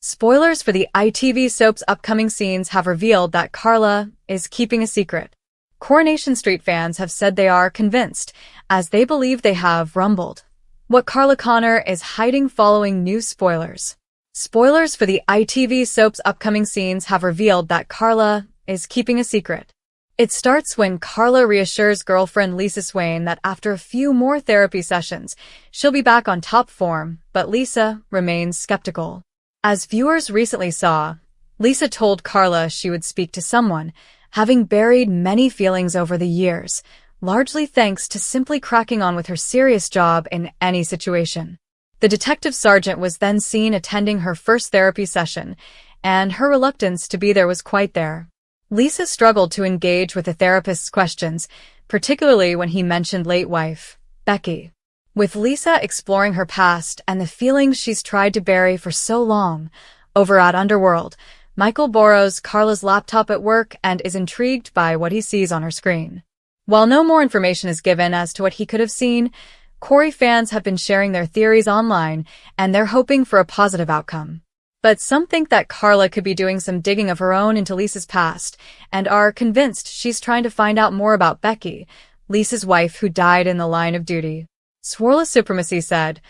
Spoilers for the ITV soap's upcoming scenes have revealed that Carla is keeping a secret. Coronation Street fans have said they are convinced, as they believe they have rumbled what Carla Connor is hiding following new spoilers. Spoilers for the ITV soap's upcoming scenes have revealed that Carla is keeping a secret. It starts when Carla reassures girlfriend Lisa Swain that after a few more therapy sessions, she'll be back on top form, but Lisa remains skeptical. As viewers recently saw, Lisa told Carla she would speak to someone, having buried many feelings over the years, largely thanks to simply cracking on with her serious job in any situation. The detective sergeant was then seen attending her first therapy session, and her reluctance to be there was quite there. Lisa struggled to engage with the therapist's questions, particularly when he mentioned late wife, Becky. With Lisa exploring her past and the feelings she's tried to bury for so long, over at Underworld, Michael borrows Carla's laptop at work and is intrigued by what he sees on her screen. While no more information is given as to what he could have seen, Corey fans have been sharing their theories online, and they're hoping for a positive outcome. But some think that Carla could be doing some digging of her own into Lisa's past, and are convinced she's trying to find out more about Becky, Lisa's wife who died in the line of duty. Swarla Supremacy said,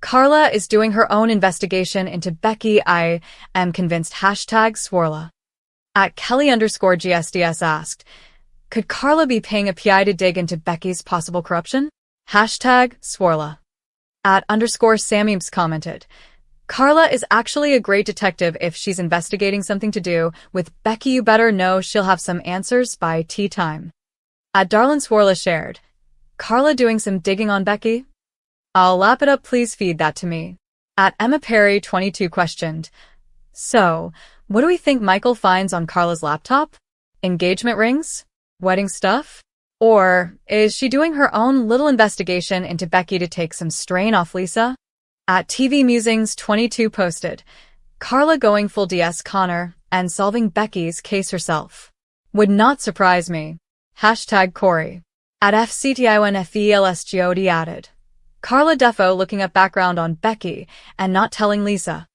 Carla is doing her own investigation into Becky. I am convinced. #Swarla. At Kelly_GSDS asked, could Carla be paying a PI to dig into Becky's possible corruption? #Swarla. At _Sammyms commented, Carla is actually a great detective if she's investigating something to do with Becky. You better know she'll have some answers by tea time. At Darlin Swarla shared, Carla doing some digging on Becky? I'll lap it up, please feed that to me. At Emma Perry 22 questioned, so, what do we think Michael finds on Carla's laptop? Engagement rings? Wedding stuff? Or is she doing her own little investigation into Becky to take some strain off Lisa? At TV Musings 22 posted, Carla going full DS Connor and solving Becky's case herself. Would not surprise me. #Corey. At FCTI1FELSGOD added, Carla defo looking up background on Becky and not telling Lisa.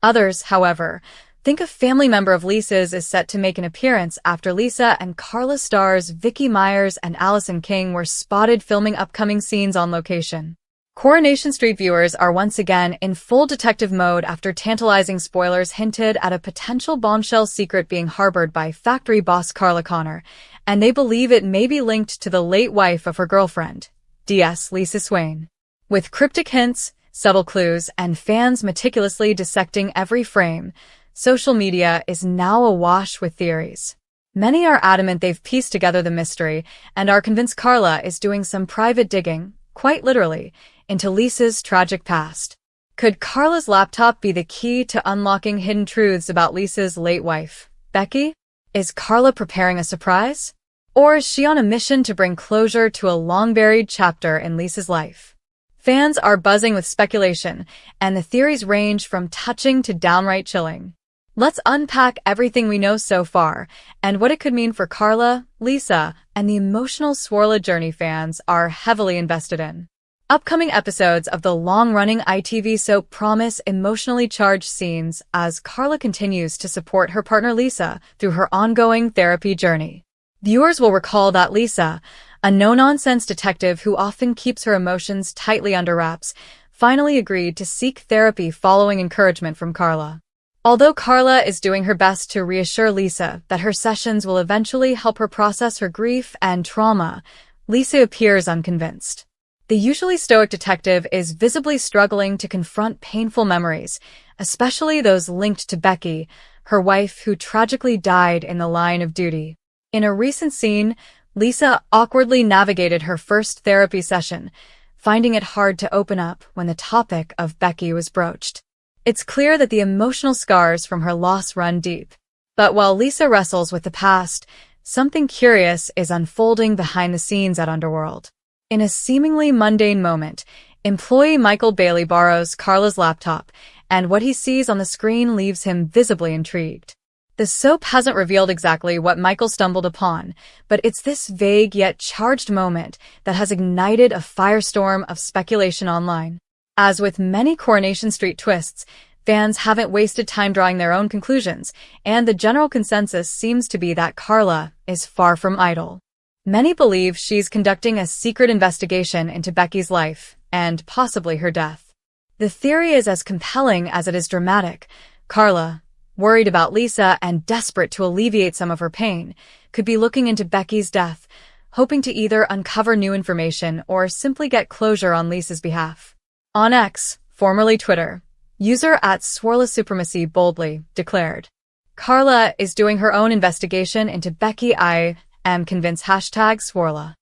Others, however, think a family member of Lisa's is set to make an appearance after Lisa and Carla stars Vicky Myers and Allison King were spotted filming upcoming scenes on location. Coronation Street viewers are once again in full detective mode after tantalizing spoilers hinted at a potential bombshell secret being harbored by factory boss Carla Connor, and they believe it may be linked to the late wife of her girlfriend, DS Lisa Swain. With cryptic hints, subtle clues, and fans meticulously dissecting every frame, social media is now awash with theories. Many are adamant they've pieced together the mystery and are convinced Carla is doing some private digging, quite literally, into Lisa's tragic past. Could Carla's laptop be the key to unlocking hidden truths about Lisa's late wife, Becky? Is Carla preparing a surprise? Or is she on a mission to bring closure to a long-buried chapter in Lisa's life? Fans are buzzing with speculation, and the theories range from touching to downright chilling. Let's unpack everything we know so far, and what it could mean for Carla, Lisa, and the emotional Swarla journey fans are heavily invested in. Upcoming episodes of the long-running ITV soap promise emotionally charged scenes as Carla continues to support her partner Lisa through her ongoing therapy journey. Viewers will recall that Lisa, a no-nonsense detective who often keeps her emotions tightly under wraps, finally agreed to seek therapy following encouragement from Carla. Although Carla is doing her best to reassure Lisa that her sessions will eventually help her process her grief and trauma, Lisa appears unconvinced. The usually stoic detective is visibly struggling to confront painful memories, especially those linked to Becky, her wife who tragically died in the line of duty. In a recent scene, Lisa awkwardly navigated her first therapy session, finding it hard to open up when the topic of Becky was broached. It's clear that the emotional scars from her loss run deep. But while Lisa wrestles with the past, something curious is unfolding behind the scenes at Underworld. In a seemingly mundane moment, employee Michael Bailey borrows Carla's laptop, and what he sees on the screen leaves him visibly intrigued. The soap hasn't revealed exactly what Michael stumbled upon, but it's this vague yet charged moment that has ignited a firestorm of speculation online. As with many Coronation Street twists, Fans haven't wasted time drawing their own conclusions, and the general consensus seems to be that Carla is far from idle. Many believe she's conducting a secret investigation into Becky's life, and possibly her death. The theory is as compelling as it is dramatic. Carla, worried about Lisa and desperate to alleviate some of her pain, could be looking into Becky's death, hoping to either uncover new information or simply get closure on Lisa's behalf. On X, formerly Twitter, user @SwirlaSupremacy boldly declared, "Carla is doing her own investigation into Becky. I am convinced #Swirla."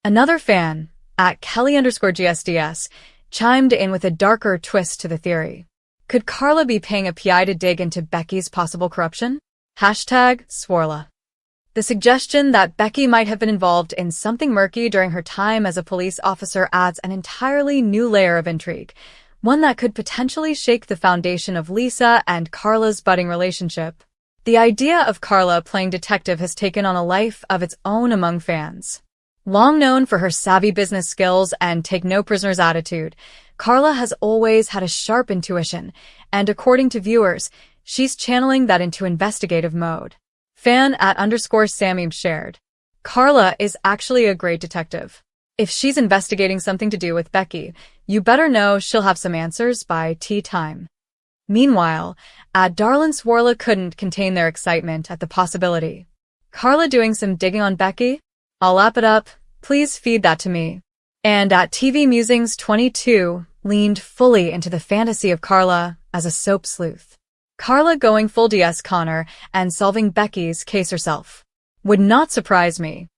Another fan, @Kelly_GSDS, chimed in with a darker twist to the theory. Could Carla be paying a PI to dig into Becky's possible corruption? #Swirla. The suggestion that Becky might have been involved in something murky during her time as a police officer adds an entirely new layer of intrigue, one that could potentially shake the foundation of Lisa and Carla's budding relationship. The idea of Carla playing detective has taken on a life of its own among fans. Long known for her savvy business skills and take-no-prisoners attitude, Carla has always had a sharp intuition, and according to viewers, she's channeling that into investigative mode. Fan @_Samim shared, "Carla is actually a great detective. If she's investigating something to do with Becky, you better know she'll have some answers by tea time." Meanwhile, @DarlinSwirla couldn't contain their excitement at the possibility. Carla doing some digging on Becky? I'll lap it up, please feed that to me. And @TV Musings 22 leaned fully into the fantasy of Carla as a soap sleuth. Carla going full DS Connor and solving Becky's case herself. Would not surprise me.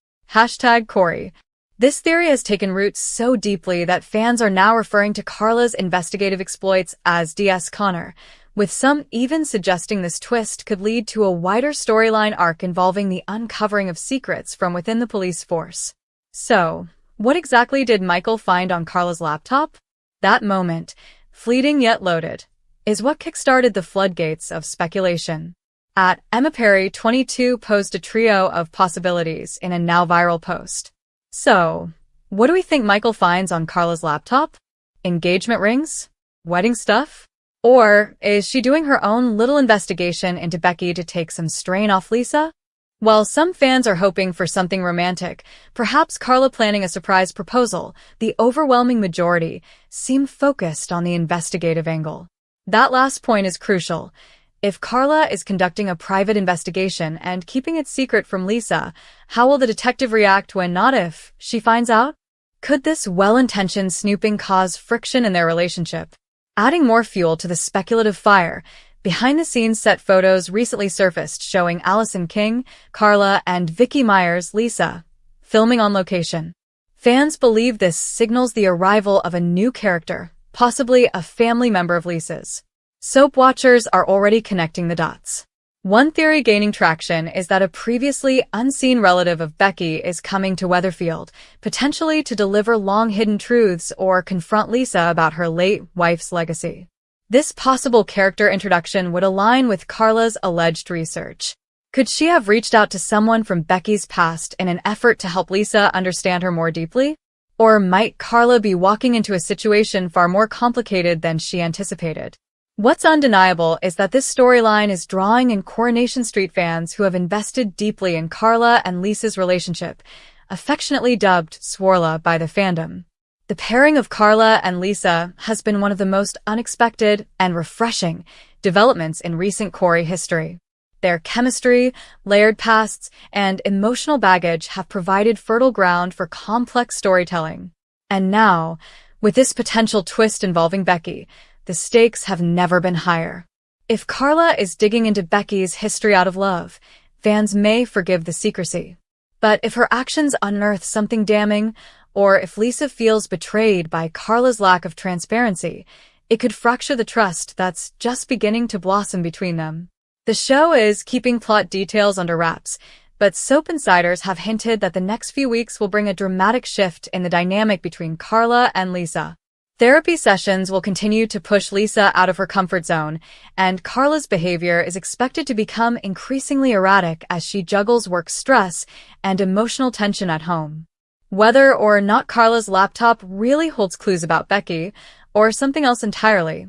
#Corey. This theory has taken roots so deeply that fans are now referring to Carla's investigative exploits as DS Connor, with some even suggesting this twist could lead to a wider storyline arc involving the uncovering of secrets from within the police force. So, what exactly did Michael find on Carla's laptop? That moment, fleeting yet loaded, is what kickstarted the floodgates of speculation. @EmmaPerry22 posed a trio of possibilities in a now-viral post. So, what do we think Michael finds on Carla's laptop? Engagement rings? Wedding stuff? Or is she doing her own little investigation into Becky to take some strain off Lisa? While some fans are hoping for something romantic, perhaps Carla planning a surprise proposal, the overwhelming majority seem focused on the investigative angle. That last point is crucial. If Carla is conducting a private investigation and keeping it secret from Lisa, how will the detective react when, not if, she finds out? Could this well-intentioned snooping cause friction in their relationship? Adding more fuel to the speculative fire, behind-the-scenes set photos recently surfaced showing Allison King, Carla, and Vicky Myers, Lisa, filming on location. Fans believe this signals the arrival of a new character, possibly a family member of Lisa's. Soap watchers are already connecting the dots. One theory gaining traction is that a previously unseen relative of Becky is coming to Weatherfield, potentially to deliver long-hidden truths or confront Lisa about her late wife's legacy. This possible character introduction would align with Carla's alleged research. Could she have reached out to someone from Becky's past in an effort to help Lisa understand her more deeply? Or might Carla be walking into a situation far more complicated than she anticipated? What's undeniable is that this storyline is drawing in Coronation Street fans who have invested deeply in Carla and Lisa's relationship, affectionately dubbed Swirla by the fandom. The pairing of Carla and Lisa has been one of the most unexpected and refreshing developments in recent Corey history. Their chemistry, layered pasts, and emotional baggage have provided fertile ground for complex storytelling. And now, with this potential twist involving Becky, the stakes have never been higher. If Carla is digging into Becky's history out of love, fans may forgive the secrecy. But if her actions unearth something damning, or if Lisa feels betrayed by Carla's lack of transparency, it could fracture the trust that's just beginning to blossom between them. The show is keeping plot details under wraps, but soap insiders have hinted that the next few weeks will bring a dramatic shift in the dynamic between Carla and Lisa. Therapy sessions will continue to push Lisa out of her comfort zone, and Carla's behavior is expected to become increasingly erratic as she juggles work stress and emotional tension at home. Whether or not Carla's laptop really holds clues about Becky, or something else entirely,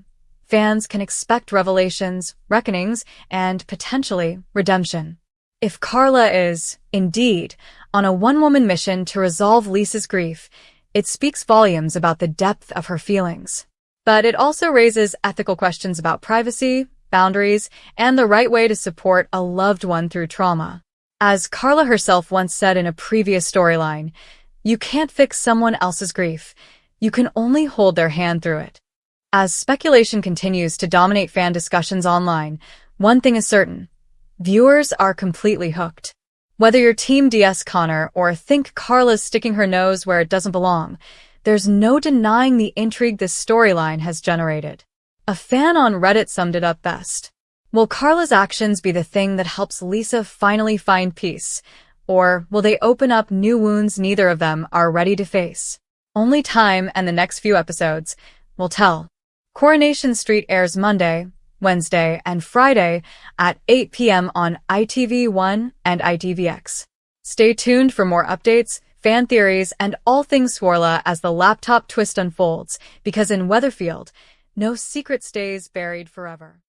fans can expect revelations, reckonings, and potentially redemption. If Carla is, indeed, on a one-woman mission to resolve Lisa's grief, it speaks volumes about the depth of her feelings. But it also raises ethical questions about privacy, boundaries, and the right way to support a loved one through trauma. As Carla herself once said in a previous storyline, "You can't fix someone else's grief. You can only hold their hand through it." As speculation continues to dominate fan discussions online, one thing is certain: viewers are completely hooked. Whether you're Team DS Connor or think Carla's sticking her nose where it doesn't belong, there's no denying the intrigue this storyline has generated. A fan on Reddit summed it up best. Will Carla's actions be the thing that helps Lisa finally find peace? Or will they open up new wounds neither of them are ready to face? Only time and the next few episodes will tell. Coronation Street airs Monday, Wednesday, and Friday at 8 p.m. on ITV1 and ITVX. Stay tuned for more updates, fan theories, and all things Swarla as the laptop twist unfolds, because in Weatherfield, no secret stays buried forever.